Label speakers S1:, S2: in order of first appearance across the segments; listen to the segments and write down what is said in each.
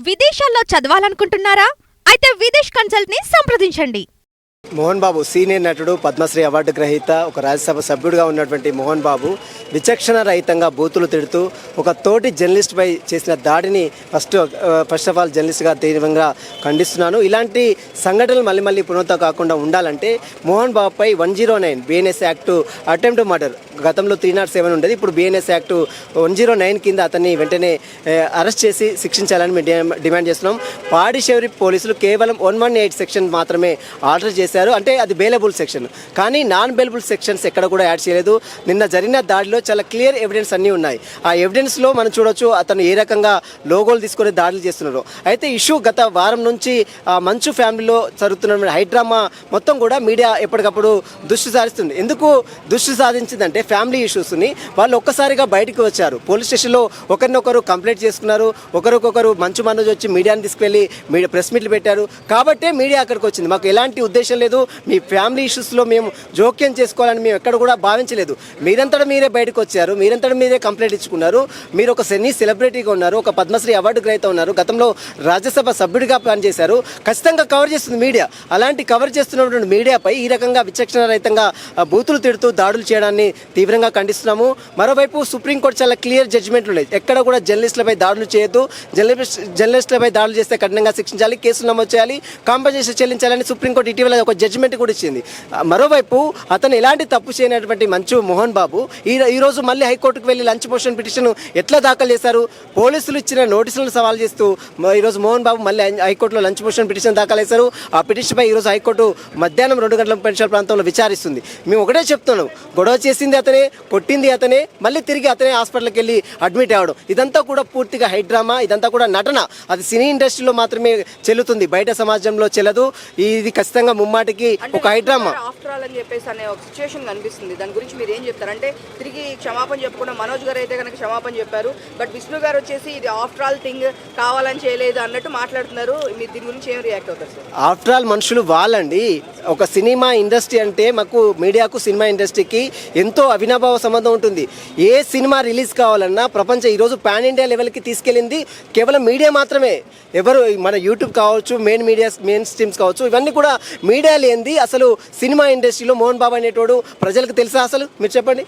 S1: విదేశాల్లో చదవాలనుకుంటున్నారా? అయితే విదేశ్ కన్సల్ట్‌ని సంప్రదించండి.
S2: మోహన్ బాబు సీనియర్ నటుడు, పద్మశ్రీ అవార్డు గ్రహీత, ఒక రాజ్యసభ సభ్యుడిగా ఉన్నటువంటి మోహన్ బాబు విచక్షణ రహితంగా బూతులు తిడుతూ ఒక తోటి జర్నలిస్ట్పై చేసిన దాడిని ఫస్ట్ ఆఫ్ ఆల్ జర్నలిస్ట్గా తీవ్రంగా ఖండిస్తున్నాను. ఇలాంటి సంఘటనలు మళ్ళీ పునరుద్ధరణ కాకుండా ఉండాలంటే మోహన్ బాబుపై 109 బిఎన్ఎస్ యాక్టు అటెంప్ట్ మర్డర్, గతంలో 307 ఉండేది, ఇప్పుడు బిఎన్ఎస్ యాక్టు 109 కింద అతన్ని వెంటనే అరెస్ట్ చేసి శిక్షించాలని మేము డిమాండ్ చేస్తున్నాం. పాడిశేరి పోలీసులు కేవలం 118 సెక్షన్ మాత్రమే ఆర్డర్ చేశారు. అంటే అది బెయిలబుల్ సెక్షన్, కానీ నాన్ బెయిలబుల్ సెక్షన్స్ ఎక్కడ కూడా యాడ్ చేయలేదు. నిన్న జరిగిన దాడిలో చాలా క్లియర్ ఎవిడెన్స్ అన్నీ ఉన్నాయి. ఆ ఎవిడెన్స్లో మనం చూడొచ్చు అతను ఏ రకంగా లోగోలు తీసుకొని దాడులు చేస్తున్నారు. అయితే ఇష్యూ గత వారం నుంచి మంచు ఫ్యామిలీలో జరుగుతున్న హైడ్రామా మొత్తం కూడా మీడియా ఎప్పటికప్పుడు దృష్టి సారిస్తుంది. ఎందుకు దృష్టి సాధించిందంటే ఫ్యామిలీ ఇష్యూస్ని వాళ్ళు ఒక్కసారిగా బయటకు వచ్చారు. పోలీస్ స్టేషన్లో ఒకరినొకరు కంప్లైంట్ చేసుకున్నారు, ఒకరికొకరు మంచు మనోజ్ వచ్చి మీడియాని తీసుకువెళ్ళి ప్రెస్ మీట్లు పెట్టారు. కాబట్టే మీడియా అక్కడికి వచ్చింది. మాకు ఎలాంటి ఉద్దేశం లేదు, మీ ఫ్యామిలీ ఇష్యూస్లో మేము జోక్యం చేసుకోవాలని మేము ఎక్కడ కూడా భావించలేదు. మీరంతటా మీరే బయటకు వచ్చారు, మీరంతటా మీరే కంప్లైంట్ ఇచ్చుకున్నారు. మీరు ఒక సెలబ్రిటీగా ఉన్నారు, ఒక పద్మశ్రీ అవార్డు గ్రహీత ఉన్నారు, గతంలో రాజ్యసభ సభ్యుడిగా పనిచేశారు. ఖచ్చితంగా కవర్ చేస్తుంది మీడియా. అలాంటి కవర్ చేస్తున్నటువంటి మీడియాపై ఈ రకంగా విచక్షణ రహితంగా బూతులు తిడుతూ దాడులు చేయడాన్ని తీవ్రంగా ఖండిస్తున్నాము. మరోవైపు సుప్రీంకోర్టు చాలా క్లియర్ జడ్జిమెంట్లు ఉన్నాయి. ఎక్కడ కూడా జర్నలిస్టులపై దాడులు చేయొద్దు, జర్నలిస్టులపై దాడులు చేస్తే కఠినంగా శిక్షించాలి, కేసులు నమోదు చేయాలి, కాంపెన్సేషన్ చెల్లించాలని సుప్రీంకోర్టు ఇటీవల ఒక జడ్జిమెంట్ కూడా ఇచ్చింది. మరోవైపు అతను ఎలాంటి తప్పు చేయనటువంటి మంచు మోహన్ బాబు ఈరోజు మళ్ళీ హైకోర్టుకు వెళ్ళి లంచ్ మోషన్ పిటిషన్ ఎట్లా దాఖలు చేశారు? పోలీసులు ఇచ్చిన నోటీసులను సవాల్ చేస్తూ ఈరోజు మోహన్ బాబు మళ్ళీ హైకోర్టులో లంచ్ మోషన్ పిటిషన్ దాఖలు చేశారు. ఆ పిటిషన్పై ఈరోజు హైకోర్టు మధ్యాహ్నం 2 గంటల పరిసర ప్రాంతంలో విచారిస్తుంది. మేము ఒకటే చెప్తున్నాం, గొడవ చేసింది అతనే, కొట్టింది అతనే, మళ్ళీ తిరిగి అతనే హాస్పిటల్కి వెళ్ళి అడ్మిట్ అవ్వడం, ఇదంతా కూడా పూర్తిగా హైడ్రామా, ఇదంతా కూడా నటన. అది సినీ ఇండస్ట్రీలో మాత్రమే చెల్లుతుంది, బయట సమాజంలో చెల్లదు. ఇది ఖచ్చితంగా ముమ్మాటికి ఒక హైడ్రామా.
S3: ఆఫ్టర్ ఆల్ అని చెప్పేసి అనే ఒక సిచ్యువేషన్ కనిపిస్తుంది. దాని గురించి మీరు ఏం చెప్తారంటే, తిరిగి క్షమాపణ చెప్పకుండా మనోజ్ గారు అయితే కనుక క్షమాపణ చెప్పారు, బట్ విష్ణు గారు వచ్చేసి ఇది ఆఫ్టర్ ఆల్ థింగ్, కావాలని చేయలేదు అన్నట్టు మాట్లాడుతున్నారు. మీరు దీని గురించి ఏం రియాక్ట్ అవుతారు సార్?
S2: ఆఫ్టర్ ఆల్ మనుషులు వాళ్ళండి. ఒక సినిమా ఇండస్ట్రీ అంటే మాకు మీడియాకు సినిమా ఇండస్ట్రీకి ఎంతో అవినాభావ సంబంధం ఉంటుంది. ఏ సినిమా రిలీజ్ కావాలన్నా ప్రపంచం ఈరోజు పాన్ ఇండియా లెవెల్కి తీసుకెళ్ళింది కేవలం మీడియా మాత్రమే. ఎవరు మన యూట్యూబ్ కావచ్చు, మెయిన్ స్ట్రీమ్స్ కావచ్చు, ఇవన్నీ కూడా మీడియా లేనిది అసలు సినిమా ఇండస్ట్రీలో మోహన్ బాబు అనేటోడు ప్రజలకు తెలుసా? అసలు మీరు చెప్పండి.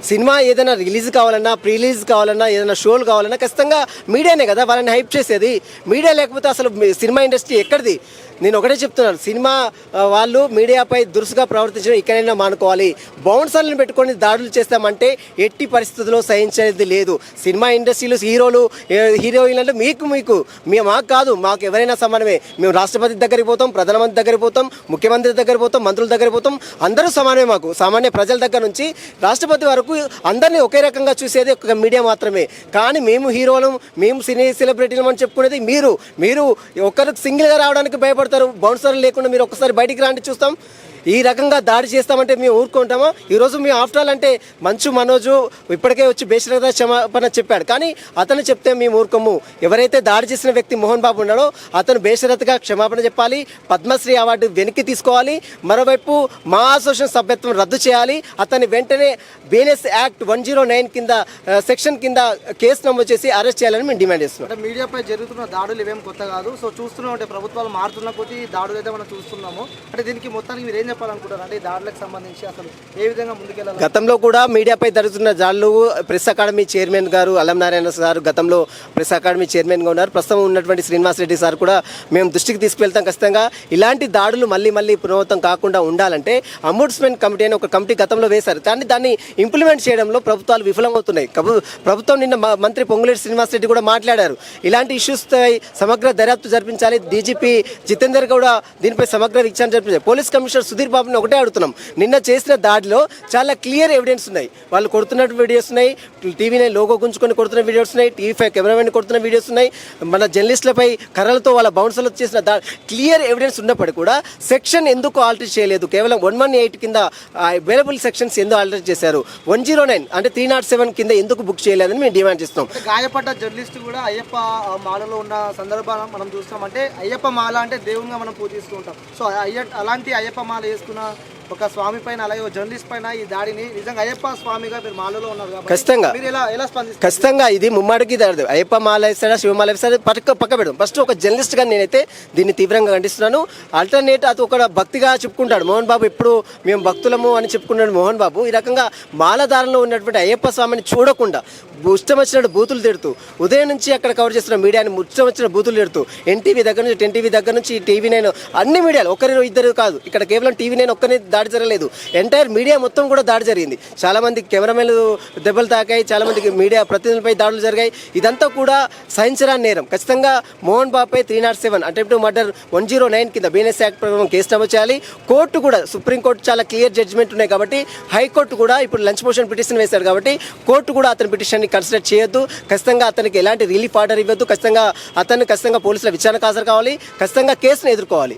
S2: సినిమా ఏదైనా రిలీజ్ కావాలన్నా, ప్రీ రిలీజ్ కావాలన్నా, ఏదైనా షోలు కావాలన్నా ఖచ్చితంగా మీడియానే కదా వాళ్ళని హైప్ చేసేది. మీడియా లేకపోతే అసలు సినిమా ఇండస్ట్రీ ఎక్కడిది? నేను ఒకటే చెప్తున్నాను, సినిమా వాళ్ళు మీడియాపై దురుసుగా ప్రవర్తించడం ఇక్కడైనా మానుకోవాలి. బౌన్సర్లను పెట్టుకొని దాడులు చేస్తామంటే ఎట్టి పరిస్థితుల్లో సహించేది లేదు. సినిమా ఇండస్ట్రీలో హీరోయిన్లు మీకు మాకు కాదు, మాకు ఎవరైనా సమానమే. మేము రాష్ట్రపతి దగ్గరికి పోతాం, ప్రధానమంత్రి దగ్గరికి పోతాం, ముఖ్యమంత్రి దగ్గరికి పోతాం, మంత్రుల దగ్గరికి పోతాం, అందరూ సమానమే. మాకు సామాన్య ప్రజల దగ్గర నుంచి రాష్ట్రపతి వరకు అందరినీ ఒకే రకంగా చూసేది ఒక మీడియా మాత్రమే. కానీ మేము హీరోలు, మేము సినీ సెలబ్రిటీలు అని చెప్పుకునేది మీరు ఒకరు సింగిల్గా రావడానికి భయపడతారు. బౌన్సర్లు లేకుండా మీరు ఒక్కసారి బయటికి రాండి చూస్తాం. ఈ రకంగా దాడి చేస్తామంటే మేము ఊరుకుంటామా? ఈరోజు మేము ఆఫ్టర్ ఆల్ అంటే మంచు మనోజు ఇప్పటికే వచ్చి బేషరత క్షమాపణ చెప్పాడు, కానీ అతను చెప్తే మేము ఊరుకోము. ఎవరైతే దాడి చేసిన వ్యక్తి మోహన్ బాబు ఉన్నాడో అతను బేషరతగా క్షమాపణ చెప్పాలి, పద్మశ్రీ అవార్డు వెనక్కి తీసుకోవాలి. మరోవైపు మా అసోసియేషన్ సభ్యత్వం రద్దు చేయాలి. అతన్ని వెంటనే బిఎన్ఎస్ యాక్ట్ 109 కింద సెక్షన్ కింద కేసు నమోదు చేసి అరెస్ట్ చేయాలని మేము డిమాండ్ చేస్తున్నాం.
S4: అంటే మీడియాపై జరుగుతున్న దాడులు ఇవేం కొత్త కాదు. సో చూస్తున్నాం, అంటే ప్రభుత్వాలు మారుతున్న కొద్దీ దాడులు అయితే మనం చూస్తున్నాము. అంటే దీనికి మొత్తానికి మీరు ఏం చెప్పాలనుకుంటారు? అంటే దాడులకు సంబంధించి అసలు ఏ విధంగా ముందుకెళ్ళాలి?
S2: గతంలో కూడా మీడియాపై జరుగుతున్న దాడులు ప్రెస్ అకాడమీ చైర్మన్ గారు అల్లం నారాయణ సార్ గతంలో ప్రెస్ అకాడమీ చైర్మన్గా ఉన్నారు. ప్రస్తుతం ఉన్నటువంటి శ్రీనివాస్ రెడ్డి సార్ కూడా మేము దృష్టికి తీసుకువెళ్తాం. ఖచ్చితంగా ఇలాంటి దాడులు మళ్ళీ పునరావృతం కాకుండా ఉండాలంటే అంబుడ్స్మెన్ కమిటీ అని ఒక కమిటీ గతంలో వేశారు, కానీ దాన్ని ఇంప్లిమెంట్ చేయడంలో ప్రభుత్వాలు విఫలమవుతున్నాయి. ప్రభుత్వం నిన్న మంత్రి పొంగులేటి శ్రీనివాస్ రెడ్డి కూడా మాట్లాడారు, ఇలాంటి ఇష్యూస్పై సమగ్ర దర్యాప్తు జరిపించాలి. డీజీపీ జితేందర్ కూడా దీనిపై సమగ్ర విచారణ జరిపించాలి. పోలీస్ కమిషనర్ సుధీర్ బాబుని ఒకటే అడుగుతున్నాం, నిన్న చేసిన దాడిలో చాలా క్లియర్ ఎవిడెన్స్ ఉన్నాయి. వాళ్ళు కొడుతున్న వీడియోస్ ఉన్నాయి, టీవీని లోగో గుంజుకొని కొడుతున్న వీడియోస్ ఉన్నాయి, టీవీ కెమెరామెన్ కొడుతున్న వీడియోస్ ఉన్నాయి, మన జర్నలిస్టులపై కర్రలతో వాళ్ళ బౌన్సర్లు చేసిన క్లియర్ ఎవిడెన్స్ ఉన్నప్పటికీ కూడా సెక్షన్ ఎందుకు ఆల్టర్ చేయలేదు? కేవలం 118 కింద అవైలబుల్ సెక్షన్స్ ఎందుకు ఆల్టర్ చేశారు? 109 అంటే 307 కింద ఎందుకు బుక్ చేయలేదని మేము డిమాండ్ చేస్తున్నాం.
S4: గాయపడ్డ జర్నలిస్టు కూడా అయ్యప్ప మాలలో ఉన్న సందర్భాలను మనం చూస్తాం. అంటే అయ్యప్ప మాల అంటే దేవునిగా మనం పూజిస్తూ ఉంటాం. సో అలాంటి అయ్యప్ప మాల వేసుకున్న ఒక స్వామి పైన అలాగే ఒక జర్నలిస్ట్ పైన ఈ దాడిని నిజంగా అయ్యప్ప స్వామిగా మీరు మాలలో ఉన్నారు కాబట్టి
S2: ఖచ్చితంగా.
S4: మీరు ఎలా స్పందిస్తారు?
S2: ఖచ్చితంగా ఇది ముమ్మాడికి దాడదు. అయ్యప్ప మాల వేస్తాడా శివమాల వేస్తాడా పక్క పెడదాం. ఫస్ట్ ఒక జర్నలిస్ట్గా నేనైతే దీన్ని తీవ్రంగా ఖండిస్తున్నాను. ఆల్టర్నేట్ అది ఒక భక్తిగా చెప్పుకుంటాడు మోహన్ బాబు, ఎప్పుడు మేము భక్తులము అని చెప్పుకున్నాడు మోహన్ బాబు. ఈ రకంగా మాలధారంలో ఉన్నటువంటి అయ్యప్ప స్వామిని చూడకుండా ఇష్టం వచ్చినట్టు బూతులు తిడుతూ ఉదయం నుంచి అక్కడ కవర్ చేస్తున్న మీడియాని ఇష్టం వచ్చిన బూతులు తిడుతూ ఎన్టీవీ దగ్గర నుంచి 10 TV దగ్గర నుంచి TV9 అన్ని మీడియాలు ఒకరు ఇద్దరు కాదు, ఇక్కడ కేవలం TV9 ఒక్కనే దాడి జరగలేదు, ఎంటైర్ మీడియా మొత్తం కూడా దాడి జరిగింది. చాలామంది కెమెరామెన్లు దెబ్బలు తాకాయి, చాలామందికి మీడియా ప్రతినిధులపై దాడులు జరిగాయి. ఇదంతా కూడా సహించరాని నేరం. ఖచ్చితంగా మోహన్ బాబుపై 307 అటెంప్ట్ మర్డర్ 109 కింద BNS యాక్ట్ ప్రకారం కేసు నమోదు చేయాలి. కోర్టు కూడా సుప్రీంకోర్టు చాలా క్లియర్ జడ్జిమెంట్ ఉన్నాయి కాబట్టి హైకోర్టు కూడా ఇప్పుడు లంచ్ మోషన్ పిటిషన్ వేశారు కాబట్టి కోర్టు కూడా అతని పిటిషన్ని కన్సిడర్ చేయొద్దు. ఖచ్చితంగా అతనికి ఎలాంటి రిలీఫ్ ఆర్డర్ ఇవ్వద్దు. ఖచ్చితంగా పోలీసుల విచారణకు హాజరు కావాలి. ఖచ్చితంగా కేసును ఎదుర్కోవాలి.